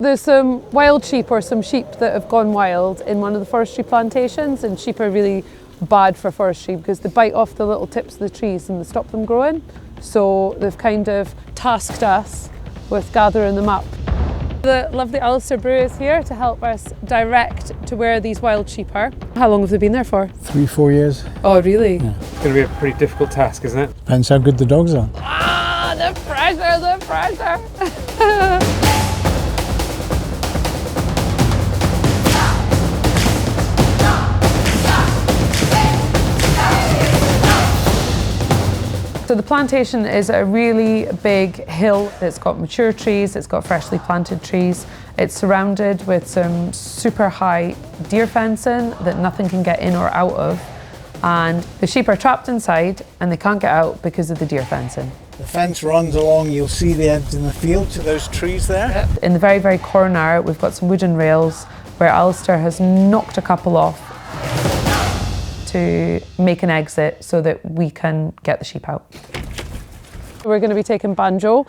There's some wild sheep or some sheep that have gone wild in one of the forestry plantations, and sheep are really bad for forestry because they bite off the little tips of the trees and they stop them growing. So they've kind of tasked us with gathering them up. The lovely Alistair brew is here to help us direct to where these wild sheep are. How long have they been there for? 3-4 years. Oh, really? Yeah. It's going to be a pretty difficult task, isn't it? Depends how good the dogs are. Ah, the pressure, the pressure. So the plantation is a really big hill. It's got mature trees, it's got freshly planted trees. It's surrounded with some super high deer fencing that nothing can get in or out of. And the sheep are trapped inside and they can't get out because of the deer fencing. The fence runs along, you'll see the ends in the field to those trees there. In the very, very corner, we've got some wooden rails where Alistair has knocked a couple off to make an exit so that we can get the sheep out. We're going to be taking Banjo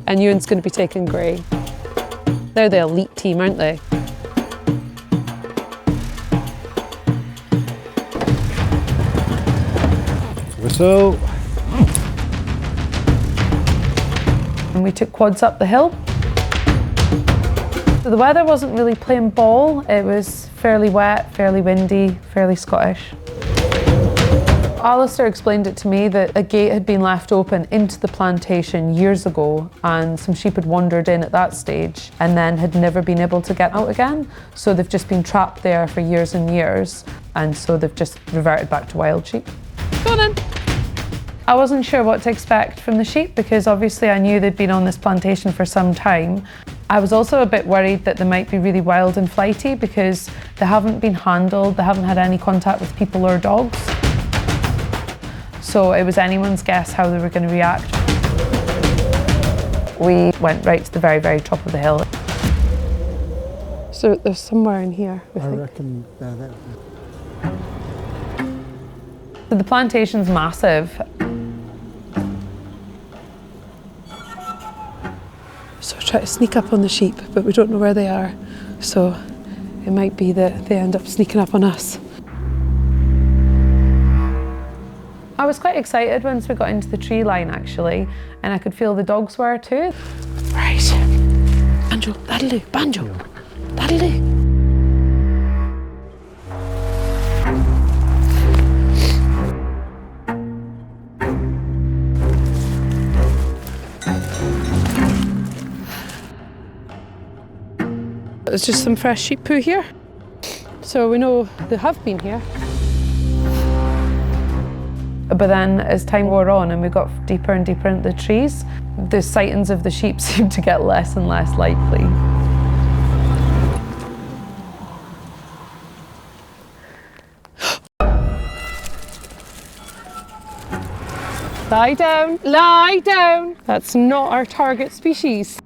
and Ewan's going to be taking Grey. They're the elite team, aren't they? Whistle. And we took quads up the hill. So the weather wasn't really playing ball. It was fairly wet, fairly windy, fairly Scottish. Alistair explained it to me that a gate had been left open into the plantation years ago and some sheep had wandered in at that stage and then had never been able to get out again. So they've just been trapped there for years and years, and so they've just reverted back to wild sheep. Go on in. I wasn't sure what to expect from the sheep because obviously I knew they'd been on this plantation for some time. I was also a bit worried that they might be really wild and flighty because they haven't been handled, they haven't had any contact with people or dogs. So it was anyone's guess how they were going to react. We went right to the very, very top of the hill. So there's somewhere in here, I reckon there. So the plantation's massive. So we're trying to sneak up on the sheep, but we don't know where they are. So it might be that they end up sneaking up on us. I was quite excited once we got into the tree line actually, and I could feel the dogs were too. Right, Banjo, that'll do, Banjo, that'll do. There's just some fresh sheep poo here, so we know they have been here. But then as time wore on and we got deeper and deeper into the trees, the sightings of the sheep seemed to get less and less likely. Lie down, lie down. That's not our target species.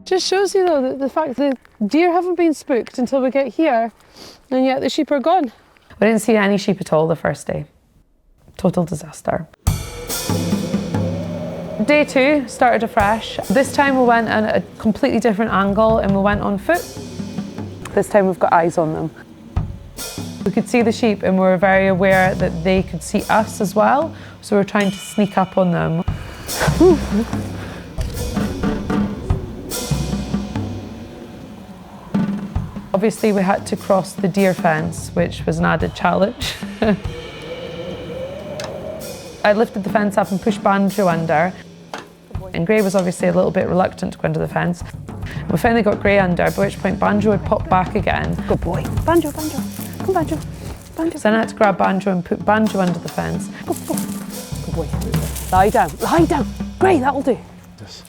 Just shows you though that the fact that the deer haven't been spooked until we get here, and yet the sheep are gone. We didn't see any sheep at all the first day. Total disaster. Day 2 started afresh. This time we went at a completely different angle and we went on foot. This time we've got eyes on them. We could see the sheep and we were very aware that they could see us as well, so we're trying to sneak up on them. Obviously we had to cross the deer fence, which was an added challenge. I lifted the fence up and pushed Banjo under, and Grey was obviously a little bit reluctant to go under the fence. We finally got Grey under, by which point Banjo had popped back again. Good boy. Banjo, Banjo. Come Banjo. Banjo. So then I had to grab Banjo and put Banjo under the fence. Go, go. Good boy. Lie down. Lie down. Grey, that'll do. Yes.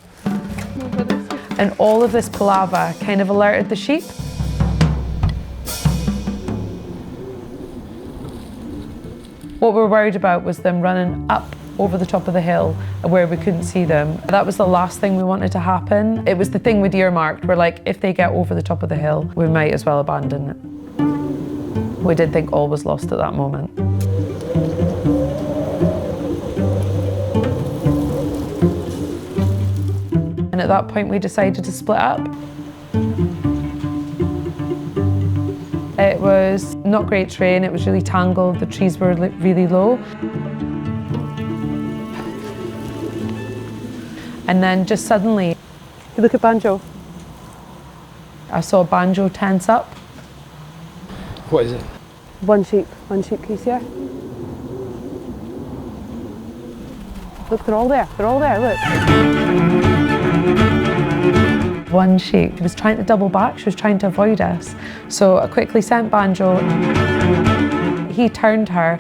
And all of this palaver kind of alerted the sheep. What we were worried about was them running up over the top of the hill where we couldn't see them. That was the last thing we wanted to happen. It was the thing we'd earmarked. We're like, if they get over the top of the hill, we might as well abandon it. We did think all was lost at that moment. And at that point we decided to split up. It was not great terrain, it was really tangled, the trees were really low. And then just suddenly, You look at Banjo. I saw Banjo tense up. What is it? One sheep, can you see her? Look, they're all there, look. One sheep was trying to double back, she was trying to avoid us. So I quickly sent Banjo, he turned her,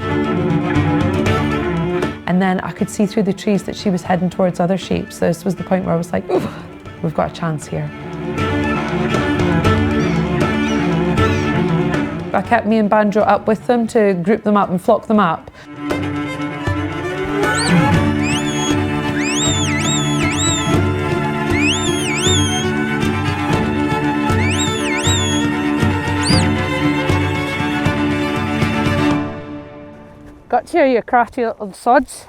and then I could see through the trees that she was heading towards other sheep. So this was the point where I was like, ooh, we've got a chance here. I kept me and Banjo up with them to group them up and flock them up. Got you, you crafty little sods.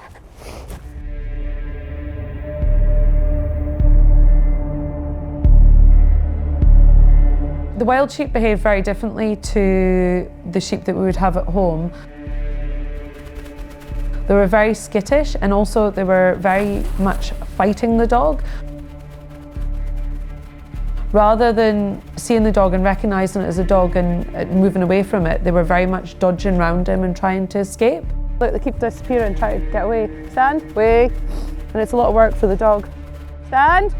The wild sheep behave very differently to the sheep that we would have at home. They were very skittish, and also they were very much fighting the dog. Rather than seeing the dog and recognising it as a dog and moving away from it, they were very much dodging around him and trying to escape. Look, they keep disappearing, trying to get away. Stand, way. And it's a lot of work for the dog. Stand.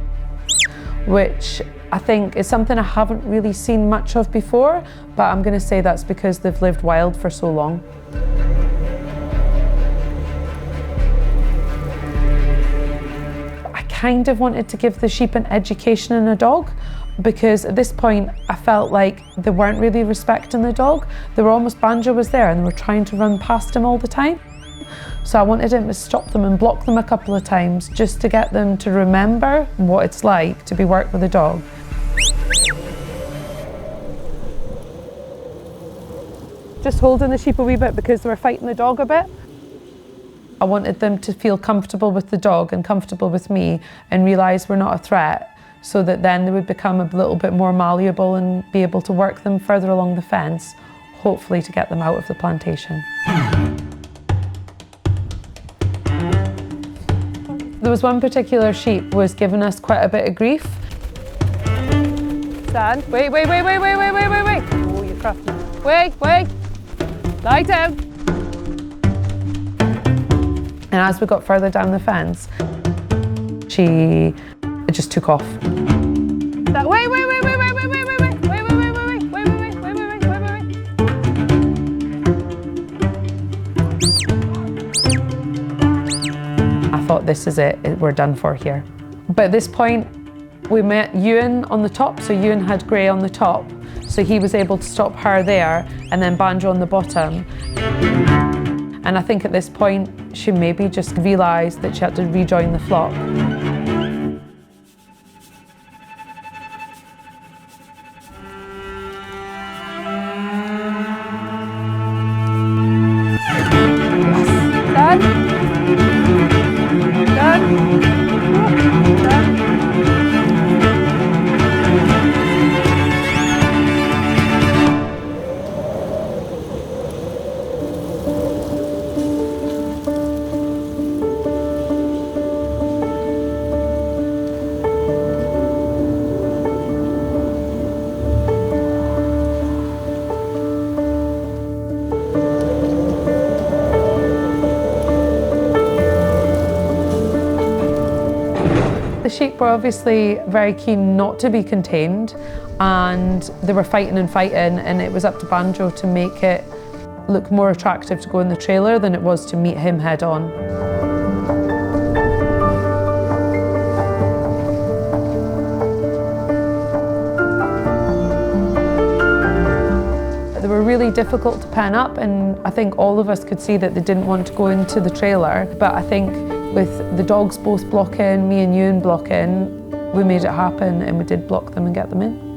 Which I think is something I haven't really seen much of before, but I'm going to say that's because they've lived wild for so long. I kind of wanted to give the sheep an education in a dog, because at this point I felt like they weren't really respecting the dog. They were almost, Banjo was there and they were trying to run past him all the time. So I wanted him to stop them and block them a couple of times just to get them to remember what it's like to be worked with a dog. Just holding the sheep a wee bit because they were fighting the dog a bit. I wanted them to feel comfortable with the dog and comfortable with me and realise we're not a threat, so that then they would become a little bit more malleable and be able to work them further along the fence, hopefully to get them out of the plantation. There was one particular sheep who was giving us quite a bit of grief. Stand. Wait. Oh, you're crafty. Wait. Lie down. And as we got further down the fence, she just took off. Wait. I thought, this is it, we're done for here. But at this point, we met Ewan on the top, so Ewan had Grey on the top, so he was able to stop her there, and then Banjo on the bottom. And I think at this point, she maybe just realised that she had to rejoin the flock. The sheep were obviously very keen not to be contained, and they were fighting, and it was up to Banjo to make it look more attractive to go in the trailer than it was to meet him head on. They were really difficult to pen up, and I think all of us could see that they didn't want to go into the trailer, but I think with the dogs both blocking, me and Ewan blocking, we made it happen, and we did block them and get them in.